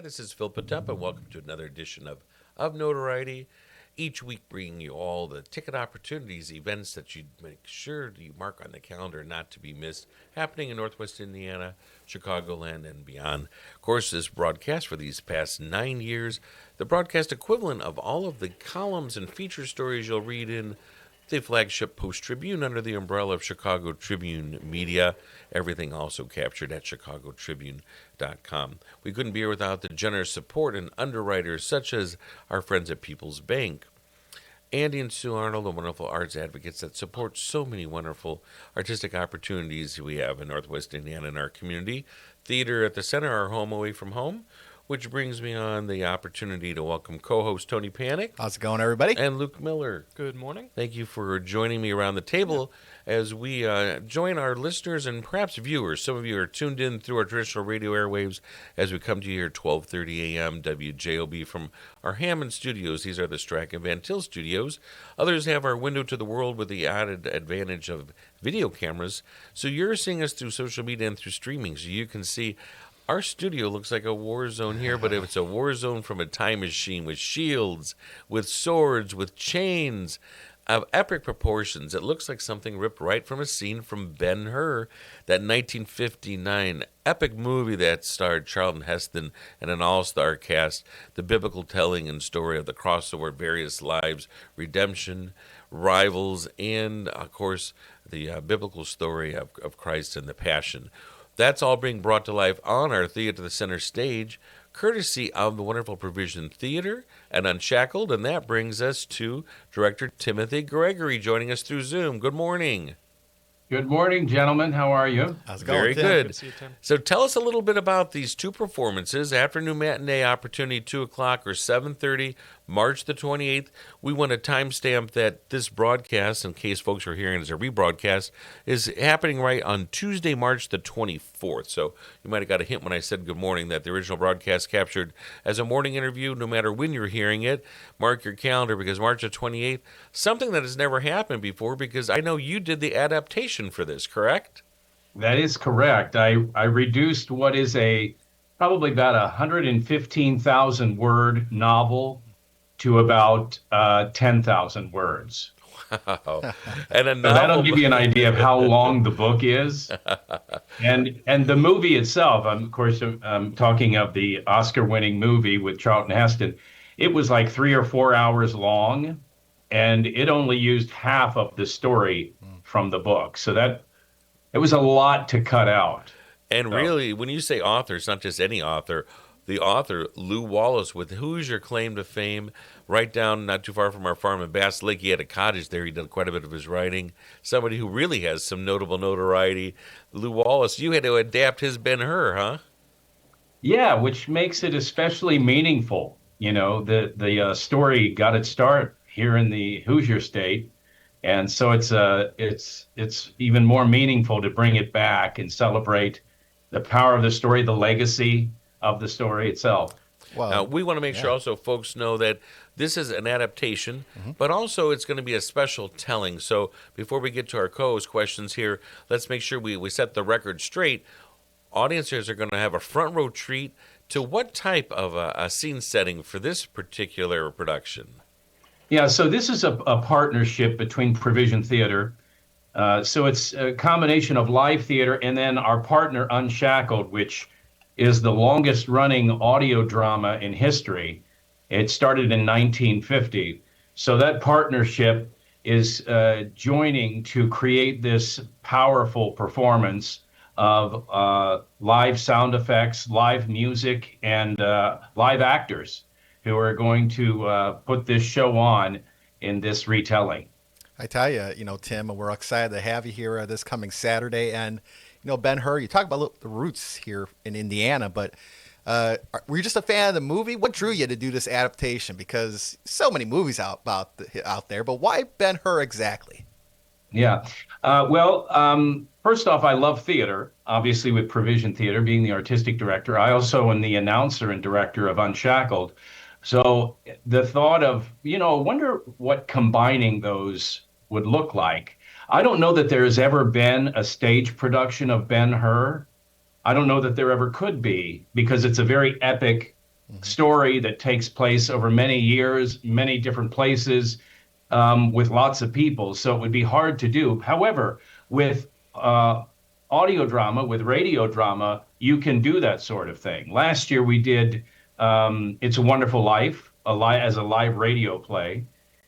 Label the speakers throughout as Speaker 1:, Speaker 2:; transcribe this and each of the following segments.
Speaker 1: this is Phil Potempa. Welcome to another edition of Notoriety. Each week bringing you all the ticket opportunities, events that you make sure you mark on the calendar not to be missed, happening in Northwest Indiana, Chicagoland, and beyond. Of course, this broadcast for these past 9 years, the broadcast equivalent of all of the columns and feature stories you'll read in the flagship Post-Tribune under the umbrella of Chicago Tribune Media. Everything also captured at chicagotribune.com. We couldn't be here without the generous support and underwriters such as our friends at People's Bank. Andy and Sue Arnold, the wonderful arts advocates that support so many wonderful artistic opportunities we have in Northwest Indiana in our community. Theater at the Center, our home away from home. Which brings me on the opportunity to welcome co-host Tony Panek.
Speaker 2: How's it going, everybody?
Speaker 1: And Luke Miiller.
Speaker 3: Good morning.
Speaker 1: Thank you for joining me around the table as we join our listeners and perhaps viewers. Some of you are tuned in through our traditional radio airwaves as we come to you here at 12:30 a.m. WJOB from our Hammond studios. These are the Strack and Van Til studios. Others have our window to the world with the added advantage of video cameras. So you're seeing us through social media and through streaming, so you can see our studio looks like a war zone here, but if it's a war zone from a time machine with shields, with swords, with chains of epic proportions. It looks like something ripped right from a scene from Ben-Hur, that 1959 epic movie that starred Charlton Heston and an all-star cast, the biblical telling and story of the crossover various lives, redemption, rivals, and, of course, the biblical story of Christ and the Passion. That's all being brought to life on our Theater the Center stage, courtesy of the wonderful Provision Theater and Unshackled. And that brings us to Director Timothy Gregory joining us through Zoom. Good morning.
Speaker 4: Good morning, gentlemen. How are you?
Speaker 2: How's it going,
Speaker 1: Very
Speaker 2: Tim?
Speaker 1: good.
Speaker 3: Good to see you, Tim.
Speaker 1: So tell us a little bit about these two performances. Afternoon matinee opportunity, 2 o'clock or 7:30, March the 28th. We want to timestamp that this broadcast, in case folks are hearing it as a rebroadcast, is happening right on Tuesday, March the 24th. So you might have got a hint when I said good morning that the original broadcast captured as a morning interview, no matter when you're hearing it. Mark your calendar because March the 28th, something that has never happened before, because I know you did the adaptation for this, correct?
Speaker 4: That is correct. I reduced what is probably about 115,000 word novel to about 10,000 words.
Speaker 1: Wow. And a
Speaker 4: So
Speaker 1: novel.
Speaker 4: that'll give you an idea of how long the book is. And the movie itself, of course, I'm talking of the Oscar-winning movie with Charlton Heston. It was like 3 or 4 hours long, and it only used half of the story from the book. So it was a lot to cut out.
Speaker 1: And really, when you say author, it's not just any author. The author, Lew Wallace, with Who's Your Claim to Fame, right down not too far from our farm in Bass Lake. He had a cottage there. He did quite a bit of his writing. Somebody who really has some notable notoriety. Lew Wallace, you had to adapt his Ben-Hur, huh?
Speaker 4: Yeah, which makes it especially meaningful. You know, the story got its start here in the Hoosier State, and so it's even more meaningful to bring it back and celebrate the power of the story, the legacy of the story itself.
Speaker 2: Well,
Speaker 1: Now, we want to make sure also folks know that this is an adaptation, but also it's going to be a special telling. So before we get to our co-host questions here, let's make sure we set the record straight. Audiences are going to have a front row treat to what type of a scene setting for this particular production?
Speaker 4: Yeah, so this is a partnership between Provision Theater. So it's a combination of live theater and then our partner Unshackled, which is the longest running audio drama in history. It started in 1950. So that partnership is joining to create this powerful performance of live sound effects, live music, and live actors who are going to put this show on in this retelling.
Speaker 2: I tell you, Tim, we're excited to have you here this coming Saturday. And, Ben-Hur, you talk about the roots here in Indiana, but were you just a fan of the movie? What drew you to do this adaptation? Because so many movies out there, but why Ben-Hur exactly?
Speaker 4: Yeah. First off, I love theater, obviously with Provision Theater, being the artistic director. I also am the announcer and director of Unshackled. So the thought of, wonder what combining those would look like. I don't know that there's ever been a stage production of Ben-Hur. I don't know that there ever could be, because it's a very epic story that takes place over many years, many different places, with lots of people. So it would be hard to do. However, with audio drama, with radio drama, you can do that sort of thing. Last year we did It's a Wonderful Life as a live radio play.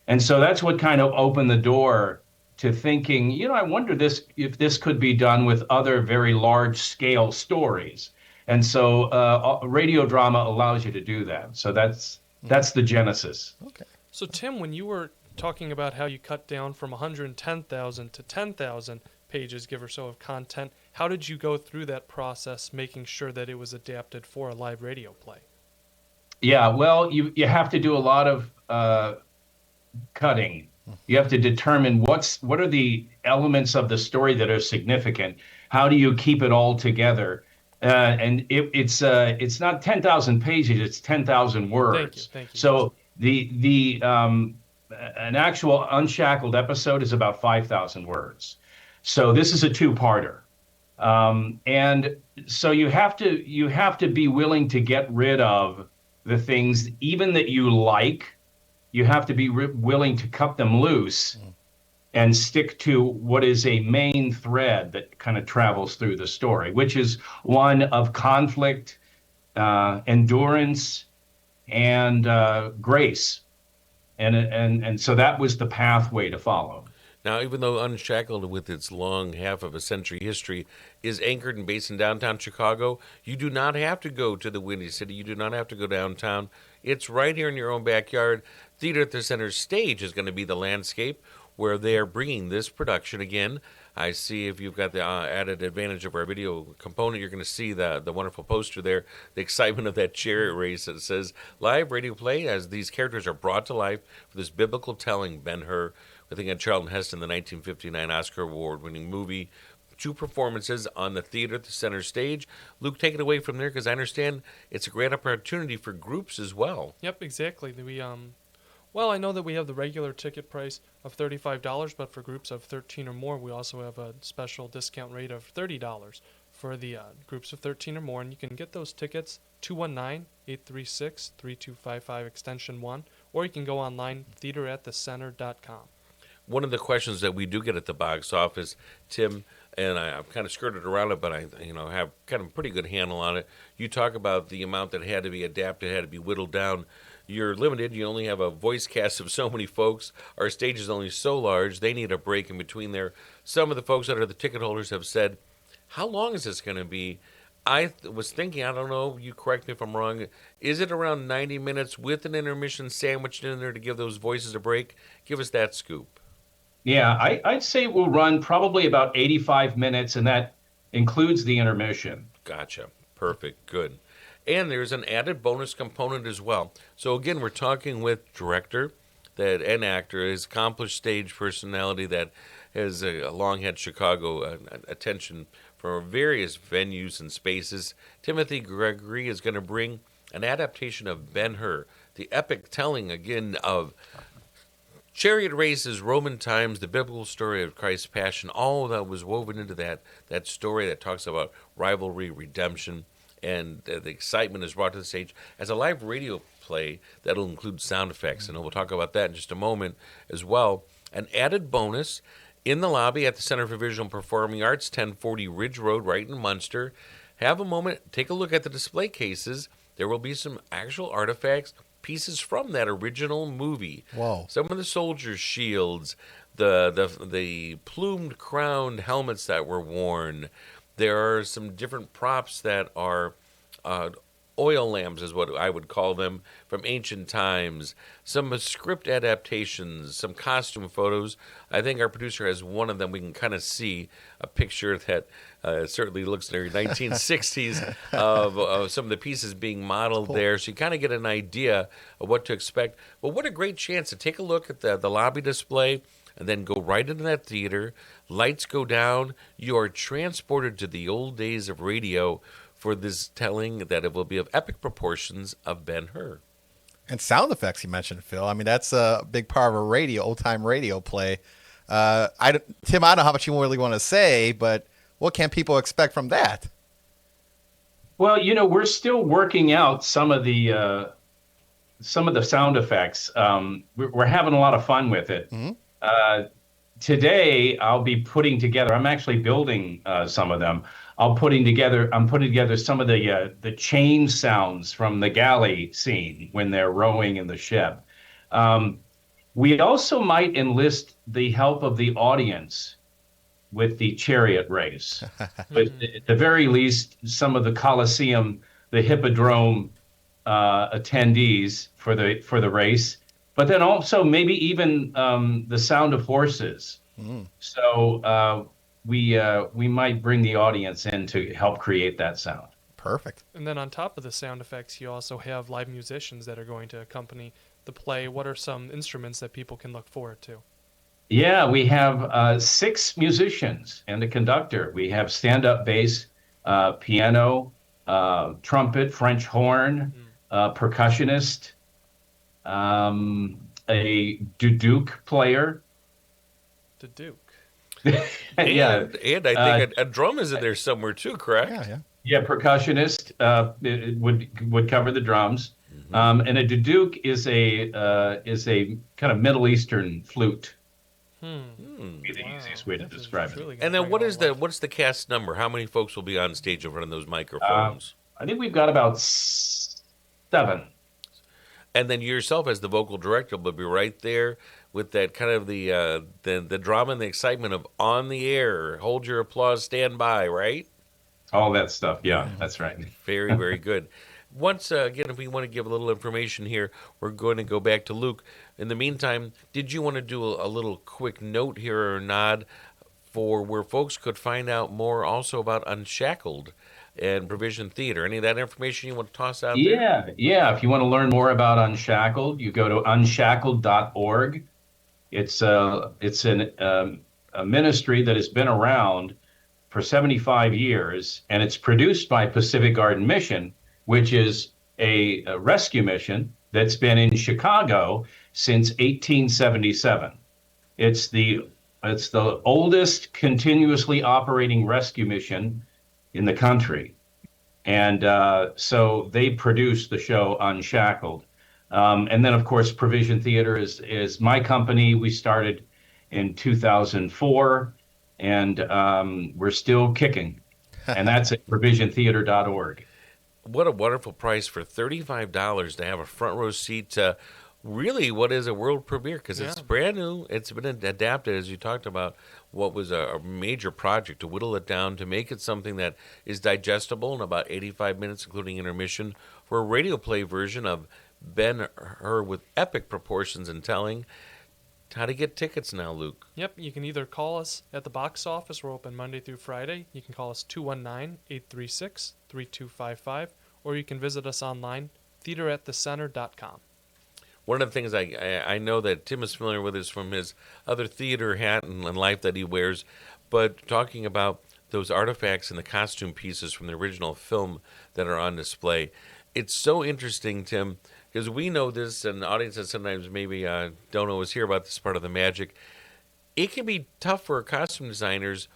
Speaker 4: And so that's what kind of opened the door to thinking, I wonder if this could be done with other very large scale stories. And so radio drama allows you to do that. So that's the genesis.
Speaker 2: Okay.
Speaker 3: So Tim, when you were talking about how you cut down from 110,000 to 10,000 pages, give or so, of content, how did you go through that process, making sure that it was adapted for a live radio play?
Speaker 4: Yeah, well, you have to do a lot of cutting. You have to determine what are the elements of the story that are significant. How do you keep it all together? And it's not 10,000 pages; it's 10,000 words.
Speaker 3: Thank you.
Speaker 4: So an actual Unshackled episode is about 5,000 words. So this is a two-parter, and so you have to be willing to get rid of the things even that you like. You have to be willing to cut them loose and stick to what is a main thread that kind of travels through the story, which is one of conflict, endurance, and grace. And so that was the pathway to follow.
Speaker 1: Now, even though Unshackled, with its long half of a century history, is anchored and based in downtown Chicago, you do not have to go to the Windy City. You do not have to go downtown. It's right here in your own backyard. Theater at the Center Stage is going to be the landscape where they are bringing this production again. I see if you've got the added advantage of our video component, you're going to see the wonderful poster there, the excitement of that chariot race that says live radio play as these characters are brought to life for this biblical telling, Ben-Hur. I think of Charlton Heston, the 1959 Oscar award-winning movie. 2 performances on the Theater at the Center Stage. Luke, take it away from there, because I understand it's a great opportunity for groups as well.
Speaker 3: Yep, exactly. Well, I know that we have the regular ticket price of $35, but for groups of 13 or more, we also have a special discount rate of $30 for the groups of 13 or more. And you can get those tickets 219-836-3255 extension 1, or you can go online, theateratthecenter.com.
Speaker 1: One of the questions that we do get at the box office, Tim, and I've kind of skirted around it, but I have kind of a pretty good handle on it. You talk about the amount that had to be adapted, had to be whittled down. You're limited. You only have a voice cast of so many folks. Our stage is only so large. They need a break in between there. Some of the folks that are the ticket holders have said, how long is this going to be? I was thinking, I don't know, you correct me if I'm wrong, is it around 90 minutes with an intermission sandwiched in there to give those voices a break? Give us that scoop.
Speaker 4: Yeah, I'd say we'll run probably about 85 minutes, and that includes the intermission.
Speaker 1: Gotcha. Perfect. Good. And there's an added bonus component as well. So again, we're talking with director and actor, his accomplished stage personality that has long had Chicago attention for various venues and spaces. Timothy Gregory is going to bring an adaptation of Ben-Hur, the epic telling again of chariot races, Roman times, the biblical story of Christ's passion, all that was woven into that story that talks about rivalry, redemption, and the excitement is brought to the stage as a live radio play that'll include sound effects, and we'll talk about that in just a moment as well. An added bonus in the lobby at the Center for Visual and Performing Arts, 1040 Ridge Road, right in Munster. Have a moment, take a look at the display cases. There will be some actual artifacts, pieces from that original movie.
Speaker 2: Wow.
Speaker 1: Some of the soldiers' shields, the plumed crowned helmets that were worn. There are some different props that are oil lamps, is what I would call them, from ancient times. Some script adaptations, some costume photos. I think our producer has one of them. We can kind of see a picture that certainly looks very 1960s of some of the pieces being modeled there. So you kind of get an idea of what to expect. But what a great chance to take a look at the lobby display and then go right into that theater. Lights go down. You are transported to the old days of radio for this telling that it will be of epic proportions of Ben-Hur.
Speaker 2: And sound effects you mentioned, Phil. I mean, that's a big part of a old-time radio play. Tim, I don't know how much you really want to say, but what can people expect from that?
Speaker 4: Well, we're still working out some of the sound effects. We're having a lot of fun with it.
Speaker 2: Hmm.
Speaker 4: Uh, Today, I'll be putting together. I'm actually building some of them. I'm putting together some of the chain sounds from the galley scene when they're rowing in the ship. Um, we also might enlist the help of the audience with the chariot race. But at the very least, some of the Colosseum, the Hippodrome attendees for the race, but then also maybe even the sound of horses.
Speaker 2: Mm.
Speaker 4: So we might bring the audience in to help create that sound.
Speaker 2: Perfect.
Speaker 3: And then on top of the sound effects, you also have live musicians that are going to accompany the play. What are some instruments that people can look forward to?
Speaker 4: Yeah, we have 6 musicians and a conductor. We have stand-up bass, piano, trumpet, French horn, percussionist, a duduk player.
Speaker 3: The Duke.
Speaker 4: Yeah,
Speaker 1: And I think a drum is in there somewhere too, correct?
Speaker 2: Yeah, yeah.
Speaker 4: yeah, percussionist it would cover the drums, and a duduk is a kind of Middle Eastern flute. Be the easiest way to describe it.
Speaker 1: And then what's the cast number? How many folks will be on stage in front of those microphones?
Speaker 4: I think we've got about 7.
Speaker 1: And then yourself as the vocal director will be right there with that kind of the drama and the excitement of on the air, hold your applause, stand by, right?
Speaker 4: All that stuff. Yeah, that's right.
Speaker 1: Very, very good. Once again, if we want to give a little information here, we're going to go back to Luke. In the meantime, did you want to do a little quick note here or nod for where folks could find out more also about Unshackled and Provision Theater? Any of that information you want to toss out there?
Speaker 4: Yeah. If you want to learn more about Unshackled, you go to unshackled.org. It's a ministry that has been around for 75 years, and it's produced by Pacific Garden Mission, which is a rescue mission that's been in Chicago since 1877. It's the oldest continuously operating rescue mission in the country. And so they produced the show Unshackled. And then, of course, Provision Theater is my company. We started in 2004, and we're still kicking. And that's at provisiontheater.org.
Speaker 1: What a wonderful price for $35 to have a front row seat to really what is a world premiere, because it's brand new. It's been adapted, as you talked about, what was a major project to whittle it down to make it something that is digestible in about 85 minutes, including intermission, for a radio play version of Ben-Hur with epic proportions and telling. How to get tickets now, Luke?
Speaker 3: Yep, you can either call us at the box office. We're open Monday through Friday. You can call us 219-836-3255, or you can visit us online, theateratthecenter.com.
Speaker 1: One of the things I know that Tim is familiar with is from his other theater hat and life that he wears, but talking about those artifacts and the costume pieces from the original film that are on display. It's so interesting, Tim, because we know this, and audiences sometimes maybe don't always hear about this part of the magic. It can be tough for costume designers.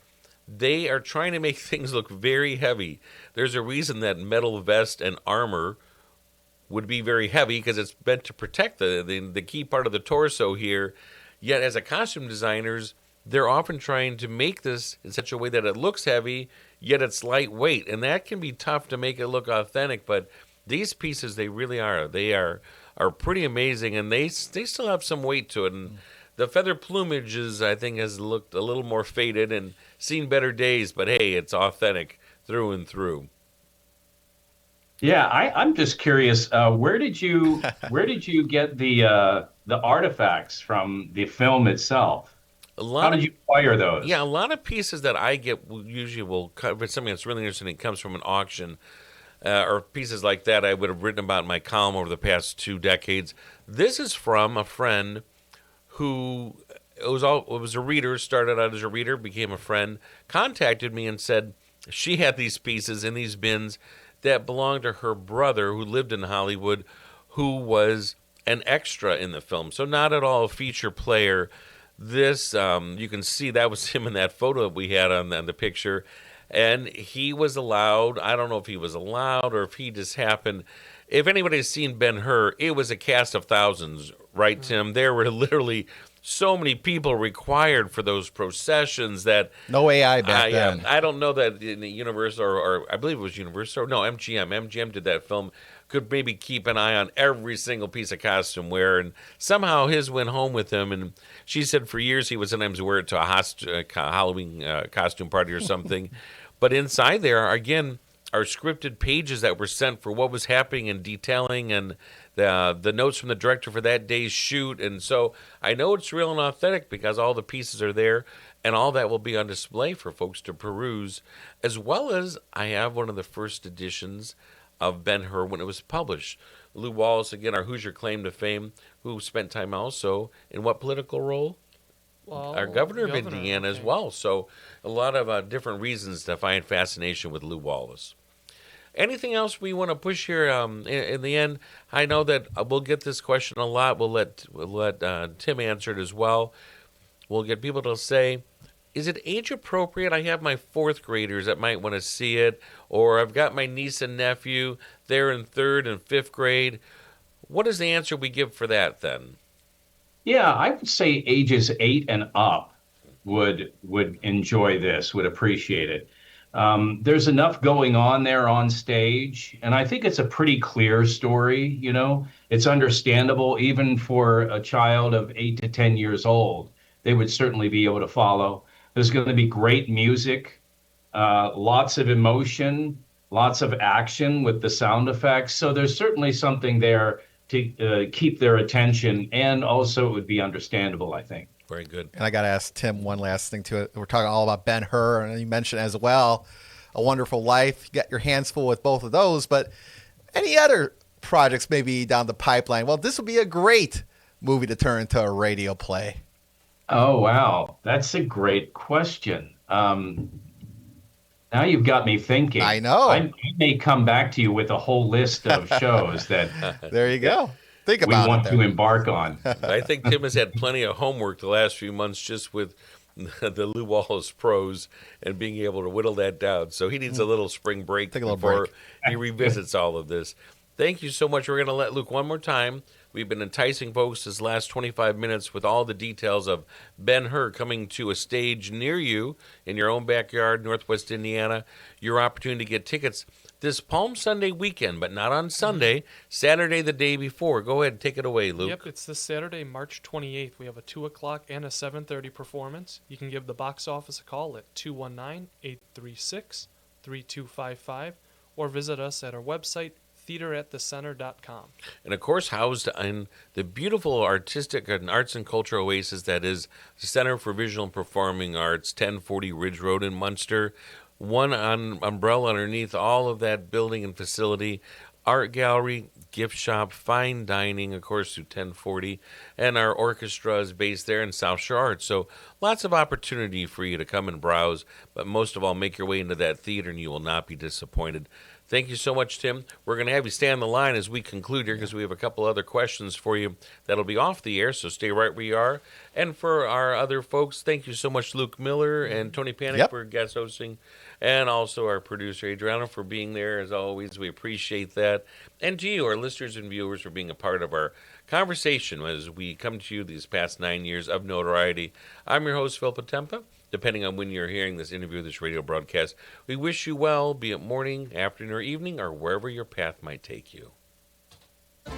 Speaker 1: They are trying to make things look very heavy. There's a reason that metal vest and armor would be very heavy, because it's meant to protect the key part of the torso here. Yet as a costume designers, they're often trying to make this in such a way that it looks heavy, yet it's lightweight. And that can be tough to make it look authentic, but these pieces, they really are. They are pretty amazing, and they still have some weight to it. And the feather plumage I think, has looked a little more faded and seen better days. But hey, it's authentic through and through.
Speaker 4: Yeah, I'm just curious. Where did you get the artifacts from the film itself? How did you acquire those?
Speaker 1: Yeah, a lot of pieces that I get usually will cover something that's really interesting. It comes from an auction. Or pieces like that I would have written about in my column over the past 2 decades. This is from a friend who was a reader, started out as a reader, became a friend, contacted me and said she had these pieces in these bins that belonged to her brother who lived in Hollywood, who was an extra in the film. So not at all a feature player. This, you can see that was him in that photo that we had on the picture. And he was allowed, I don't know if he was allowed or if he just happened. If anybody's seen Ben-Hur, it was a cast of thousands, right, Tim? There were literally so many people required for those processions that
Speaker 2: No AI back then.
Speaker 1: I don't know that in the Universal or I believe it was Universal. No, MGM. MGM did that film. Could maybe keep an eye on every single piece of costume wear, and somehow his went home with him. And she said for years he would sometimes wear it to a Halloween costume party or something. But inside there, again, are scripted pages that were sent for what was happening and detailing and the notes from the director for that day's shoot. And so I know it's real and authentic because all the pieces are there, and all that will be on display for folks to peruse, as well as I have one of the first editions of Ben-Hur when it was published. Lou Wallace, again, our Hoosier claim to fame, who spent time also in what political role?
Speaker 3: Well,
Speaker 1: Our governor of Indiana as well. So a lot of different reasons to find fascination with Lou Wallace. Anything else we want to push here? In the end, I know that we'll get this question a lot. We'll let Tim answer it as well. We'll get people to say, is it age appropriate? I have my fourth graders that might want to see it, or I've got my niece and nephew. They're in third and fifth grade. What is the answer we give for that then?
Speaker 4: Yeah, I would say ages 8 and up would enjoy this, would appreciate it. There's enough going on there on stage, and I think it's a pretty clear story. You know, it's understandable even for a child of 8 to 10 years old. They would certainly be able to follow. There's going to be great music, lots of emotion, lots of action with the sound effects. So there's certainly something there to keep their attention, and also it would be understandable, I think.
Speaker 1: Very good.
Speaker 2: And I got to ask Tim one last thing to it. We're talking all about Ben-Hur, and you mentioned as well A Wonderful Life. You got your hands full with both of those, but any other projects maybe down the pipeline? Well, this would be a great movie to turn into a radio play.
Speaker 4: Oh, wow. That's a great question. Now you've got me thinking.
Speaker 2: I know.
Speaker 4: I may come back to you with a whole list of shows that
Speaker 2: There you go. Think
Speaker 4: we
Speaker 2: about
Speaker 4: want
Speaker 2: it
Speaker 4: to
Speaker 2: there.
Speaker 4: embark on.
Speaker 1: I think Tim has had plenty of homework the last few months just with the Lou Wallace prose and being able to whittle that down. So he needs a little spring break
Speaker 2: Take a little
Speaker 1: before
Speaker 2: break.
Speaker 1: he revisits all of this. Thank you so much. We're going to let Luke one more time. We've been enticing folks this last 25 minutes with all the details of Ben-Hur coming to a stage near you in your own backyard, Northwest Indiana. Your opportunity to get tickets this Palm Sunday weekend, but not on Sunday, Saturday the day before. Go ahead and take it away, Luke.
Speaker 3: Yep, it's this Saturday, March 28th. We have a 2 o'clock and a 7:30 performance. You can give the box office a call at 219-836-3255 or visit us at our website, theateratthecenter.com.
Speaker 1: And of course, housed in the beautiful artistic and arts and culture oasis that is the Center for Visual and Performing Arts, 1040 Ridge Road in Munster. One umbrella underneath all of that building and facility. Art gallery, gift shop, fine dining, of course, through 1040. And our orchestra is based there in South Shore Arts. So lots of opportunity for you to come and browse. But most of all, make your way into that theater and you will not be disappointed. Thank you so much, Tim. We're going to have you stay on the line as we conclude here because we have a couple other questions for you that'll be off the air, so stay right where you are. And for our other folks, thank you so much, Luke Miiller and Tony Panek for guest hosting, and also our producer, Adriana, for being there as always. We appreciate that. And to you, our listeners and viewers, for being a part of our conversation as we come to you these past 9 years of notoriety. I'm your host, Phil Potempa. Depending on when you're hearing this interview, this radio broadcast, we wish you well, be it morning, afternoon, or evening, or wherever your path might take you.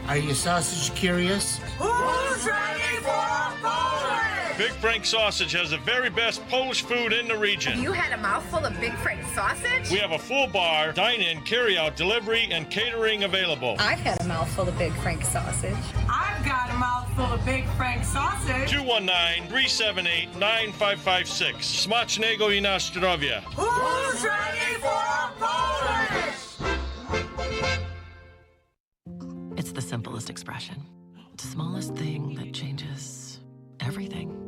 Speaker 5: Are you sausage curious?
Speaker 6: Who's ready for Poland?
Speaker 7: Big Frank Sausage has the very best Polish food in the region.
Speaker 6: You had a mouthful of Big Frank sausage?
Speaker 7: We have a full bar, dine-in, carry-out, delivery, and catering available.
Speaker 8: I've had a mouthful of Big Frank sausage.
Speaker 9: I've got a mouthful of Big Frank sausage.
Speaker 7: 219-378-9556. Smacznego i na zdrowie.
Speaker 6: Who's ready for Poland?
Speaker 10: It's the simplest expression. The smallest thing that changes everything.